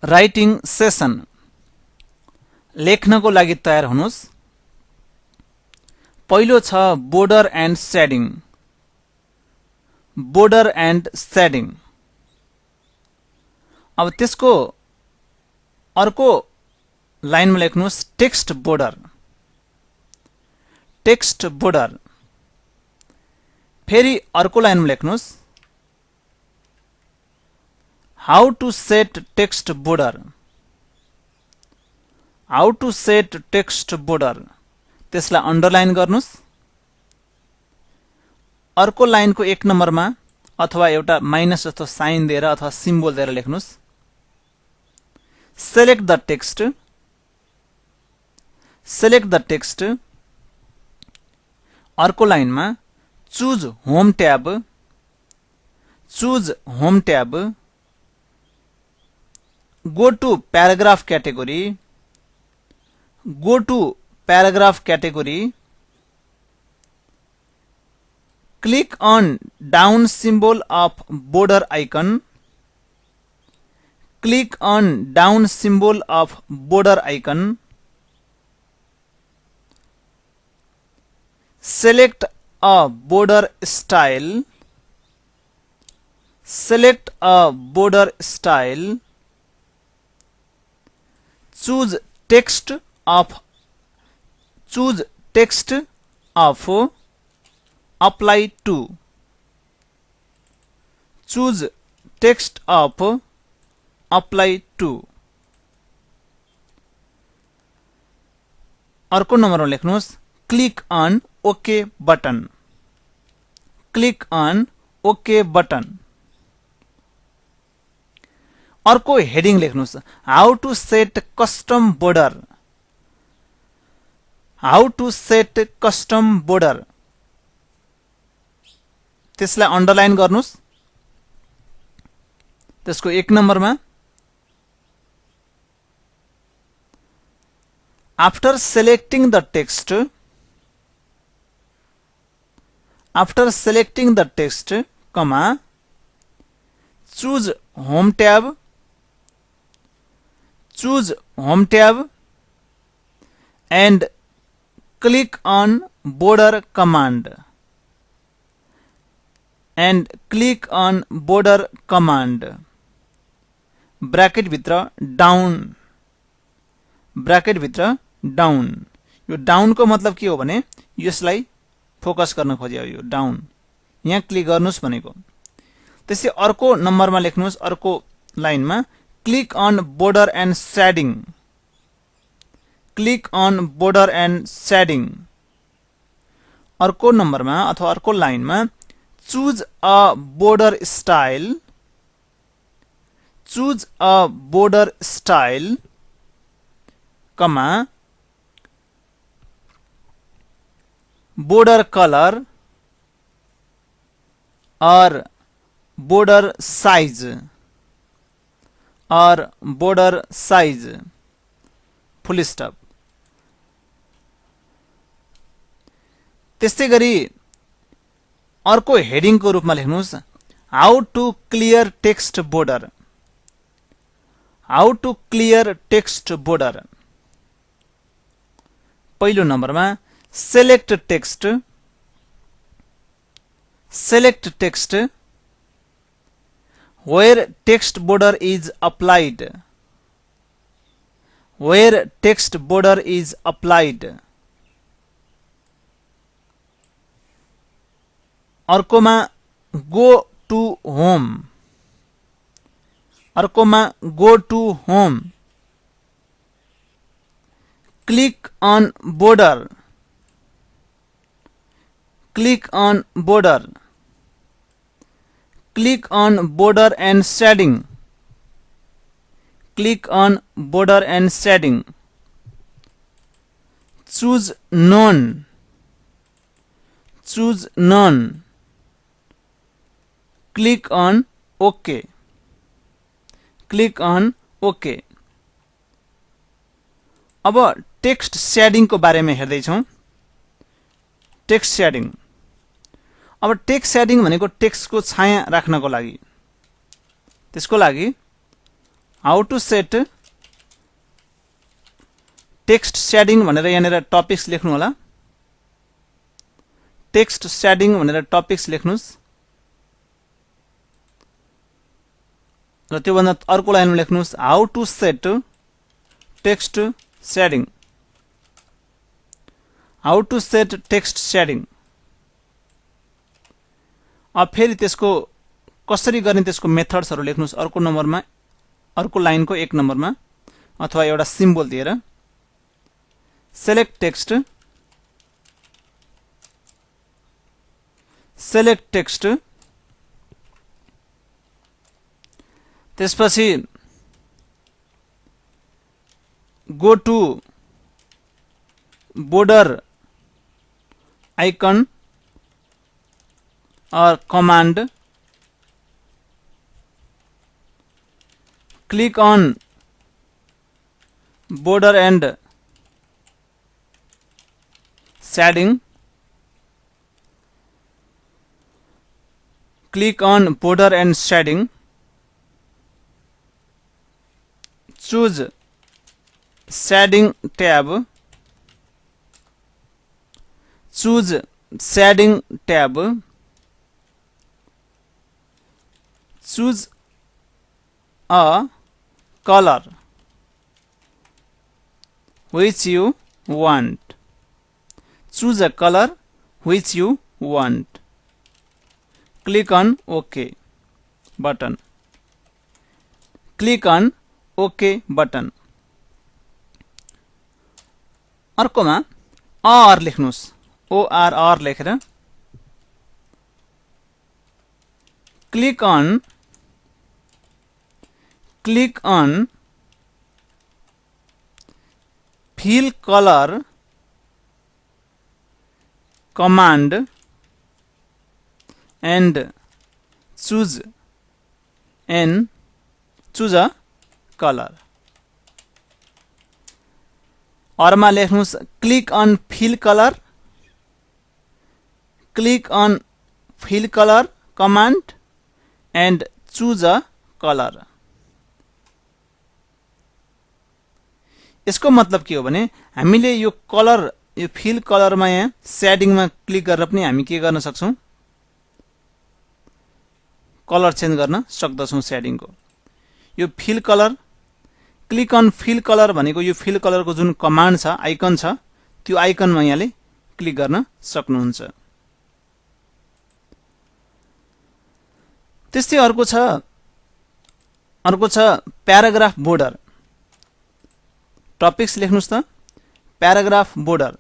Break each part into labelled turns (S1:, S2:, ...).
S1: Writing session लेख्नको लागि तयार हुनुस्। पहिलो छ border and shading. Border and shading. अब त्यसको अर्को लाइनमा लेख्नुस् टेक्स्ट बोर्डर। Text border. फेरि अर्को लाइनमा लेख्नुस् how to set text border. How to set text border. त्यसलाई अन्डरलाइन गर्नुस्। अर्को लाइनको एक नम्बरमा अथवा एउटा माइनस जस्तो साइन दिएर अथवा सिम्बल दिएर लेख्नुस् select the text. Select the text. अर्को लाइनमा choose home tab. Choose home tab. Go to paragraph category. Go to paragraph category. Click on down symbol of border icon. Click on down symbol of border icon. Select a border style. Select a border style. Choose text of apply to. Choose text of apply to. अर्को नम्बरमा लेख्नुस् click on OK button. Click on OK button. अर्को heading लेख्नुस् how to set custom border. How to set custom border. त्यसलाई underline गर्नुस्। त्यसको एक नम्बरमा after selecting the text. After selecting the text comma choose home tab. Choose home tab and click on border command. And click on border command. Bracket भित्र down. Bracket भित्र down. यो down को मतलब के हो भने यसलाई फोकस गर्न खोज्यो यो डाउन। यहाँ क्लिक गर्नुस् भनेको। त्यसै अर्को नम्बरमा लेख्नुस् अर्को लाइनमा click on border and shading. Click on border and shading. अर्को नम्बरमा अथवा अर्को लाइनमा choose a border style. Choose a border style, comma border color or border size or border size. Full stop. त्यस्तै गरी अर्को हेडिङ को रूपमा लेख्नुस् how to clear text border. How to clear text border. पहिलो नम्बरमा select text. Select text where text border is applied. Where text border is applied. अर्कोमा go to home. अर्कोमा go to home. Click on border. Click on border. Click on border and shading. Click on border and shading. Choose none. Choose none. Click on OK. Click on OK. अब text shading को बारेमा हेर्दै छौं। Text shading. अब text shading भनेको text को छाया राख्नको लागि। त्यसको लागि how to set text shading भनेर यहाँनिर टपिक्स लेख्नु होला। टेक्स्ट शेडिङ भनेर टपिक्स लेख्नुस् र त्यो भन्दा अर्को लाइनमा लेख्नुस् how to set text shading. How to set text shading. अब फेरि त्यसको कसरी गर्ने त्यसको मेथड्सहरु लेख्नुस् अर्को नम्बरमा, अर्को लाइनको 1 नम्बरमा अथवा एउटा सिम्बल दिएर। सेलेक्ट टेक्स्ट, सेलेक्ट टेक्स्ट, त्यसपछि go to border icon or command, click on border and shading, click on border and shading, choose shading tab, choose shading tab, choose a color which you want, choose a color which you want, click on OK button, click on OK button। अर्कोमा are लेख्नुस्, ORR लेखेर click on fill color command and choose a color। अरमा लेख्नुस् click on fill color, click on fill color command and choose a color। यसको मतलब के हो भने हामीले यो कलर, यो फिल कलरमा यहाँ शेडिङमा क्लिक गरेर पनि हामी के गर्न सक्छौं, कलर चेन्ज गर्न सक्दछौं शेडिङको। यो fill colour, click on fill colour भनेको यो फिल कलरको जुन कमान्ड छ, आइकन छ, त्यो आइकनमा यहाँले क्लिक गर्न सक्नुहुन्छ। त्यस्तै अर्को छ प्याराग्राफ बोर्डर। टपिक्स लेख्नुस् त प्याराग्राफ बोर्डर,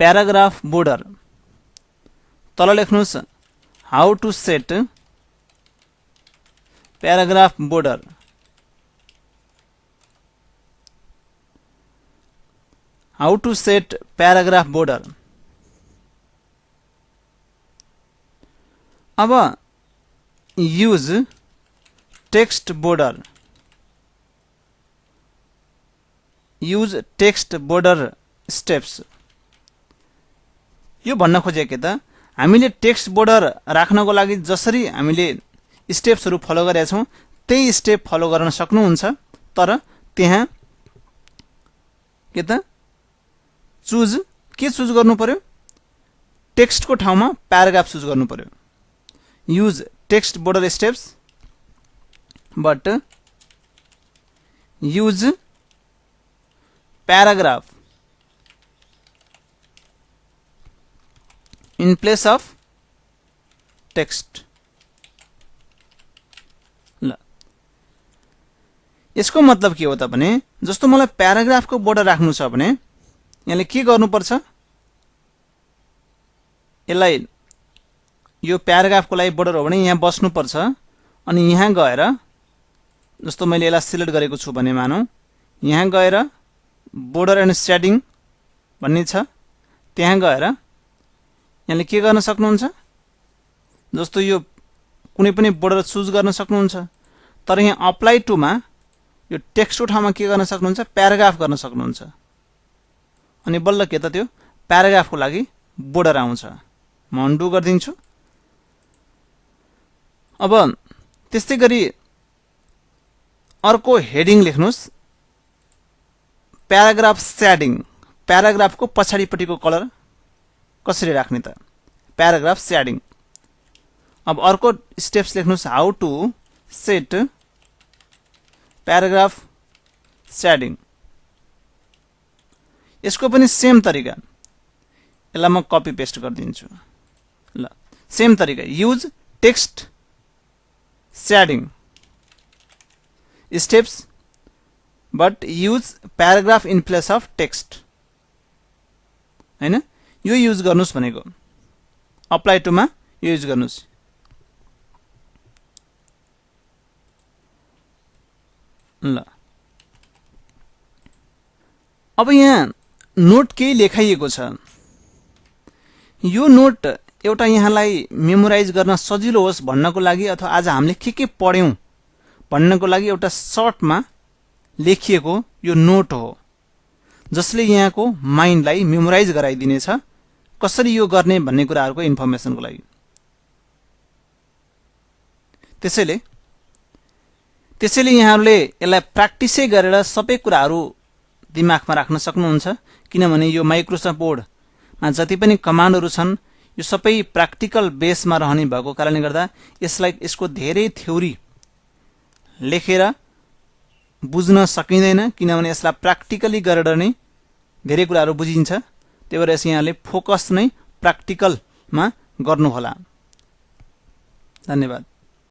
S1: प्याराग्राफ बोर्डर। तल लेख्नुस् how to set paragraph border, how to set paragraph border. अब use text border, use text border steps. यो भन्न खोजेको के त हामीले टेक्स्ट बोर्डर राख्नको लागि जसरी हामीले स्टेप्सहरु फलो गरेका छौं त्यही स्टेप फलो गर्न सक्नुहुन्छ, तर त्यहाँ के त चुज गर्नु पर्यो, टेक्स्टको ठाउँमा प्याराग्राफ चुज गर्नु पर्यो। Use text border steps but use paragraph in place of text। ल यसको मतलब के हो त भने जस्तो मलाई प्याराग्राफको बोर्डर राख्नु छ भने यहाँले के गर्नुपर्छ, यसलाई यो प्याराग्राफको लागि बोर्डर हो भने यहाँ बस्नु पर्छ अनि यहाँ गएर जस्तो मैले यसलाई सिलेक्ट गरेको छु भने मानौ यहाँ गएर बोर्डर एन्ड शेडिङ भन्ने छ, त्यहाँ गएर यहाँले के गर्न सक्नुहुन्छ, जस्तो यो कुनै पनि बोर्डर चुज गर्न सक्नुहुन्छ, तर यहाँ अप्लाई टु मा यो टेक्स्टको ठाउँमा के गर्न सक्नुहुन्छ, प्याराग्राफ गर्न सक्नुहुन्छ। अनि बल्ल के त त्यो प्याराग्राफको लागि बोर्डर आउँछ। म अन्डु गर्दिन्छु। अब त्यस्तै गरी अर्को हेडिङ लेख्नुस् प्याराग्राफ स्याडिङ प्याराग्राफको पछाडिपट्टिको कलर कसरी राख्ने त प्याराग्राफ स्याडिङ अब अर्को स्टेप्स लेख्नुस् how to set paragraph shading यसको पनि सेम तरिका यसलाई म कपी पेस्ट गरिदिन्छु ल सेम तरिका use text shading steps but use paragraph in place of text हैन यो युज गर्नुस् भनेको अप्लाई टुमा यो युज गर्नुस् ल अब यहाँ नोट केही लेखाइएको छ यो नोट एउटा यहाँलाई मेमोराइज गर्न सजिलो होस् भन्नको लागि अथवा आज हामीले के पढ्यौं भन्नको लागि एउटा सर्टमा लेखिएको यो नोट हो जसले यहाँको माइन्डलाई मेमोराइज गराइदिनेछ कसरी यो गर्ने भन्ने कुराहरुको इन्फर्मेसनको लागि त्यसैले यहाँहरुले यसलाई प्र्याक्टिसै गरेर सबै कुराहरु दिमागमा राख्न सक्नुहुन्छ किनभने यो माइक्रोसफ्ट बोर्डमा जति पनि कमान्डहरु छन् यो सबै प्र्याक्टिकल बेसमा रहने भएको कारणले गर्दा यसको धेरै थ्योरी लेखेर बुझ्न सकिँदैन किनभने यसलाई प्र्याक्टिकली गरेर नै धेरै कुराहरु बुझिन्छ त्यही भएर यहाँले फोकस नै प्र्याक्टिकलमा गर्नु होला धन्यवाद